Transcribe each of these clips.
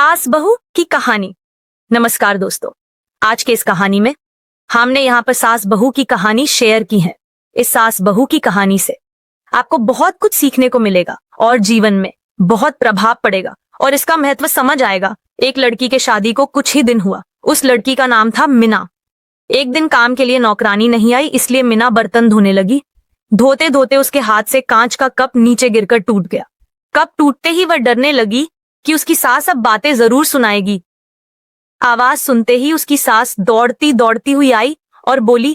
सास बहू की कहानी। नमस्कार दोस्तों, आज के इस कहानी में हमने यहाँ पर सास बहू की कहानी शेयर की है। इस सास बहू की कहानी से आपको बहुत कुछ सीखने को मिलेगा और जीवन में बहुत प्रभाव पड़ेगा और इसका महत्व समझ आएगा। एक लड़की के शादी को कुछ ही दिन हुआ। उस लड़की का नाम था मीना। एक दिन काम के लिए नौकरानी नहीं आई, इसलिए मीना बर्तन धोने लगी। धोते धोते उसके हाथ से कांच का कप नीचे गिरकर टूट गया। कप टूटते ही वह डरने लगी कि उसकी सास अब बातें जरूर सुनाएगी। आवाज सुनते ही उसकी सास दौड़ती दौड़ती हुई आई और बोली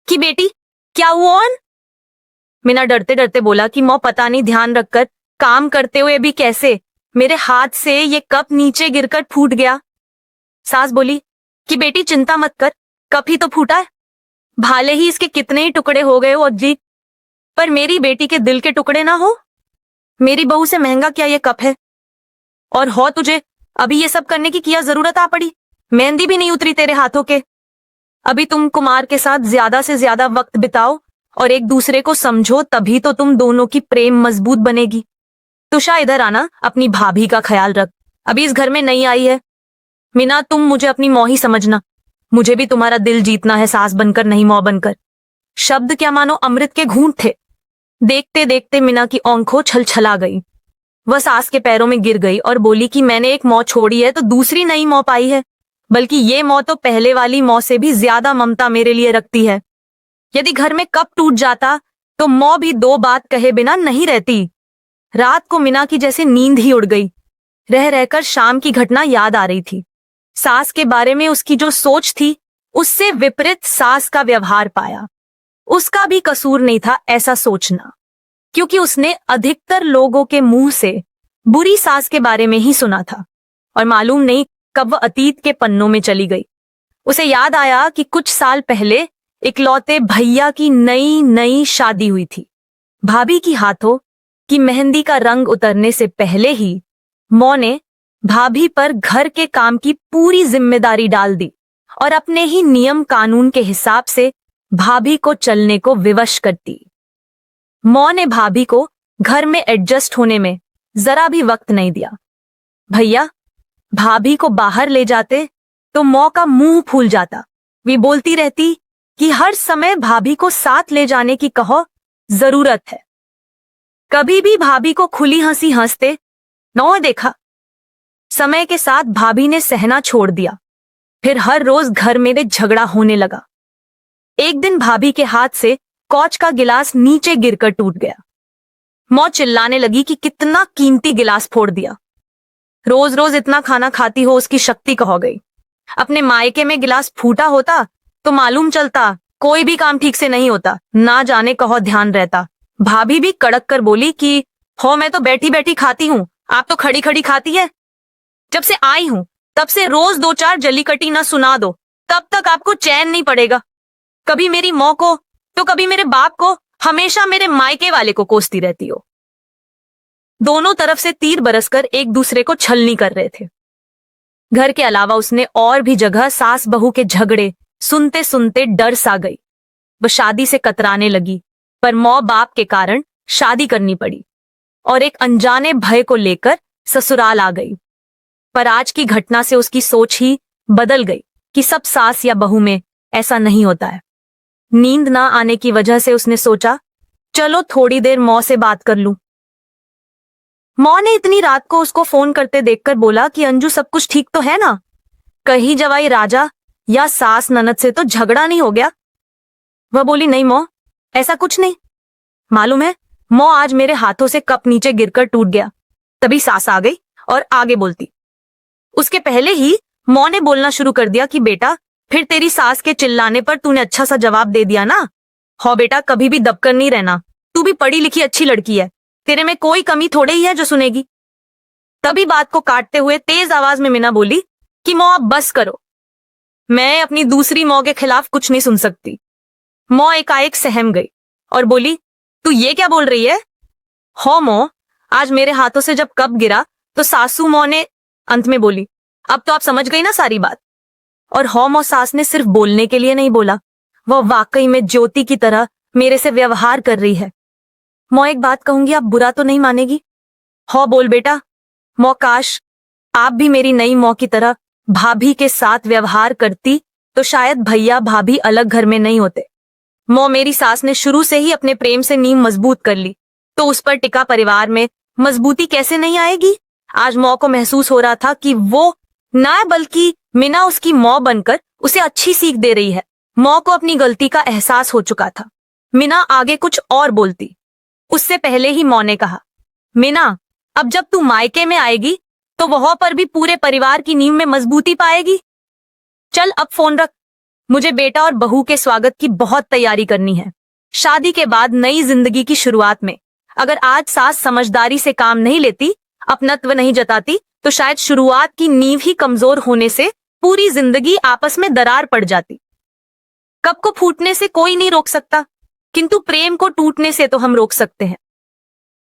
कि बेटी क्या हुआ? मीना डरते डरते बोला कि मौ पता नहीं, ध्यान रखकर काम करते हुए भी कैसे मेरे हाथ से ये कप नीचे गिरकर फूट गया। सास बोली कि बेटी चिंता मत कर, कप ही तो फूटा है, भाले ही इसके कितने ही टुकड़े हो गए हो अज्जी, पर मेरी बेटी के दिल के टुकड़े ना हो। मेरी बहू से महंगा क्या ये कप है, और हो तुझे अभी ये सब करने की क्या जरूरत आ पड़ी? मेहंदी भी नहीं उतरी तेरे हाथों के। अभी तुम कुमार के साथ ज्यादा से ज्यादा वक्त बिताओ और एक दूसरे को समझो, तभी तो तुम दोनों की प्रेम मजबूत बनेगी। तुषा इधर आना, अपनी भाभी का ख्याल रख, अभी इस घर में नई आई है। मीना तुम मुझे अपनी मौ ही समझना, मुझे भी तुम्हारा दिल जीतना है, सास बनकर नहीं मौ बनकर। शब्द क्या मानो अमृत के घूंट थे। देखते देखते मीना की आंखों छलछला गई। वह सास के पैरों में गिर गई और बोली कि मैंने एक मौ छोड़ी है तो दूसरी नई मौ पाई है, बल्कि ये मौ तो पहले वाली मौ से भी ज्यादा ममता मेरे लिए रखती है। यदि घर में कप टूट जाता तो मौ भी दो बात कहे बिना नहीं रहती। रात को मीना की जैसे नींद ही उड़ गई। रह रहकर शाम की घटना याद आ रही थी। सास के बारे में उसकी जो सोच थी उससे विपरीत सास का व्यवहार पाया। उसका भी कसूर नहीं था ऐसा सोचना, क्योंकि उसने अधिकतर लोगों के मुंह से बुरी सास के बारे में ही सुना था और मालूम नहीं कब वह अतीत के पन्नों में चली गई। उसे याद आया कि कुछ साल पहले इकलौते भैया की नई नई शादी हुई थी। भाभी की हाथों की मेहंदी का रंग उतरने से पहले ही मौ ने भाभी पर घर के काम की पूरी जिम्मेदारी डाल दी और अपने ही नियम कानून के हिसाब से भाभी को चलने को विवश कर दी। मौ ने भाभी को घर में एडजस्ट होने में जरा भी वक्त नहीं दिया। भैया भाभी को बाहर ले जाते तो मौ का मुंह फूल जाता। वे बोलती रहती कि हर समय भाभी को साथ ले जाने की कहो जरूरत है। कभी भी भाभी को खुली हंसी हंसते न देखा। समय के साथ भाभी ने सहना छोड़ दिया। फिर हर रोज घर में झगड़ा होने लगा। एक दिन भाभी के हाथ से कौच का गिलास नीचे गिरकर टूट गया। मौ चिल्लाने लगी कि कितना कीमती गिलास फोड़ दिया, रोज रोज इतना खाना खाती हो, उसकी शक्ति कहो गई। अपने मायके में गिलास फूटा होता तो मालूम चलता, कोई भी काम ठीक से नहीं होता, ना जाने कहो ध्यान रहता। भाभी भी कड़क कर बोली कि हो मैं तो बैठी बैठी खाती हूँ, आप तो खड़ी खड़ी खाती है। जब से आई हूं तब से रोज दो चार जलीकटी ना सुना दो, तब तक आपको चैन नहीं पड़ेगा। कभी मेरी मौ को तो कभी मेरे बाप को, हमेशा मेरे मायके वाले को कोसती रहती हो। दोनों तरफ से तीर बरसकर एक दूसरे को छलनी कर रहे थे। घर के अलावा उसने और भी जगह सास बहू के झगड़े सुनते सुनते डर सा गई। वह शादी से कतराने लगी, पर मौ बाप के कारण शादी करनी पड़ी और एक अनजाने भय को लेकर ससुराल आ गई। पर आज की घटना से उसकी सोच ही बदल गई कि सब सास या बहू में ऐसा नहीं होता है। नींद ना आने की वजह से उसने सोचा चलो थोड़ी देर मौ से बात कर लूं। मौ ने इतनी रात को उसको फोन करते देखकर बोला कि अंजू सब कुछ ठीक तो है ना? कहीं जवाई राजा या सास ननद से तो झगड़ा नहीं हो गया? वह बोली नहीं मौ, ऐसा कुछ नहीं। मालूम है मौ, आज मेरे हाथों से कप नीचे गिरकर टूट गया। तभी सास आ गई और आगे बोलती। उसके पहले ही मौ ने बोलना शुरू कर दिया कि बेटा फिर तेरी सास के चिल्लाने पर तूने अच्छा सा जवाब दे दिया ना। हो बेटा, कभी भी दबकर नहीं रहना, तू भी पढ़ी लिखी अच्छी लड़की है, तेरे में कोई कमी थोड़े ही है जो सुनेगी। तभी बात को काटते हुए तेज आवाज में मीना बोली कि मौ अब बस करो, मैं अपनी दूसरी मौ के खिलाफ कुछ नहीं सुन सकती। मौ एकाएक सहम गई और बोली तू ये क्या बोल रही है? हो मौ, आज मेरे हाथों से जब कप गिरा तो सासू मौ ने अंत में बोली, अब तो आप समझ गई ना सारी बात। और हो मौ, सास ने सिर्फ बोलने के लिए नहीं बोला, वह वाकई में ज्योति की तरह मेरे से व्यवहार कर रही है। मौ एक बात कहूंगी, आप बुरा तो नहीं मानेगी? हो बोल बेटा। मौ, काश आप भी मेरी नई मौ की तरह भाभी के साथ व्यवहार करती तो शायद भैया भाभी अलग घर में नहीं होते। मौ, मेरी सास ने शुरू से ही अपने प्रेम से नींव मजबूत कर ली, तो उस पर टिका परिवार में मजबूती कैसे नहीं आएगी। आज मौ को महसूस हो रहा था कि वो ना बल्कि मीना उसकी मौ बनकर उसे अच्छी सीख दे रही है। मौ को अपनी गलती का एहसास हो चुका था। मीना आगे कुछ और बोलती, उससे पहले ही मौ ने कहा, मीना, अब जब तू मायके में आएगी तो वहां पर भी पूरे परिवार की नींव में मजबूती पाएगी। चल अब फोन रख, मुझे बेटा और बहू के स्वागत की बहुत तैयारी करनी है। शादी के बाद नई जिंदगी की शुरुआत में अगर आज सास समझदारी से काम नहीं लेती, अपनत्व नहीं जताती, तो शायद शुरुआत की नींव ही कमजोर होने से पूरी जिंदगी आपस में दरार पड़ जाती। कप को फूटने से कोई नहीं रोक सकता, किंतु प्रेम को टूटने से तो हम रोक सकते हैं।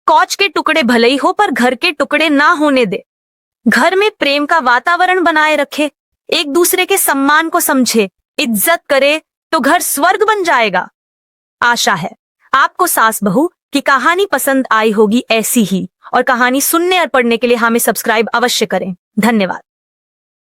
कौच के टुकड़े भले ही हो पर घर के टुकड़े ना होने दे। घर में प्रेम का वातावरण बनाए रखे, एक दूसरे के सम्मान को समझे, इज्जत करे तो घर स्वर्ग बन जाएगा। आशा है आपको सास बहू की कहानी पसंद आई होगी ऐसी ही, और कहानी सुनने और पढ़ने के लिए हमें सब्सक्राइब अवश्य करें। धन्यवाद।